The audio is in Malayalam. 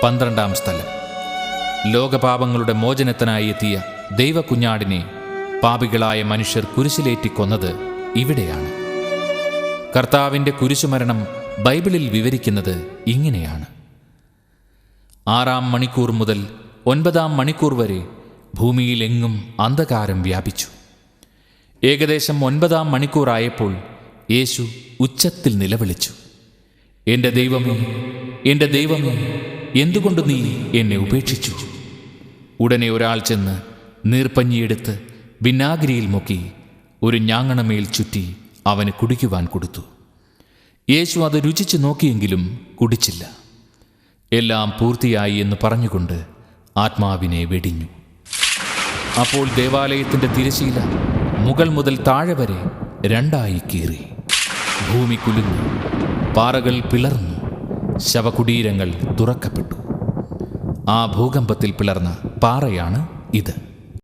12-ാം സ്ഥലം. ലോകപാപങ്ങളുടെ മോചനത്തിനായി എത്തിയ ദൈവകുഞ്ഞാടിനെ പാപികളായ മനുഷ്യർ കുരിശിലേറ്റിക്കൊന്നത് ഇവിടെയാണ്. കർത്താവിൻ്റെ കുരിശുമരണം ബൈബിളിൽ വിവരിക്കുന്നത് ഇങ്ങനെയാണ്. 6-ാം മണിക്കൂർ മുതൽ 9-ാം മണിക്കൂർ വരെ ഭൂമിയിലെങ്ങും അന്ധകാരം വ്യാപിച്ചു. ഏകദേശം 9-ാം മണിക്കൂറായപ്പോൾ യേശു ഉച്ചത്തിൽ നിലവിളിച്ചു, എൻ്റെ ദൈവമേ, എൻ്റെ ദൈവമേ, എന്തുകൊണ്ട് നീ എന്നെ ഉപേക്ഷിച്ചു? ഉടനെ ഒരാൾ ചെന്ന് നീർപ്പഞ്ഞിയെടുത്ത് വിനാഗിരിയിൽ മുക്കി ഒരു ഞാങ്ങണമേൽ ചുറ്റി അവന് കുടിക്കുവാൻ കൊടുത്തു. യേശു അത് രുചിച്ചു നോക്കിയെങ്കിലും കുടിച്ചില്ല. എല്ലാം പൂർത്തിയായി എന്ന് പറഞ്ഞുകൊണ്ട് ആത്മാവിനെ വെടിഞ്ഞു. അപ്പോൾ ദേവാലയത്തിൻ്റെ തിരശ്ശീല മുകൾ മുതൽ താഴെ വരെ 2ആയി കീറി. ഭൂമി കുലുങ്ങി, പാറകൾ പിളർന്നു, ശവകുടീരങ്ങൾ തുറക്കപ്പെട്ടു. ആ ഭൂകമ്പത്തിൽ പിളർന്ന പാറയാണ് ഇത്.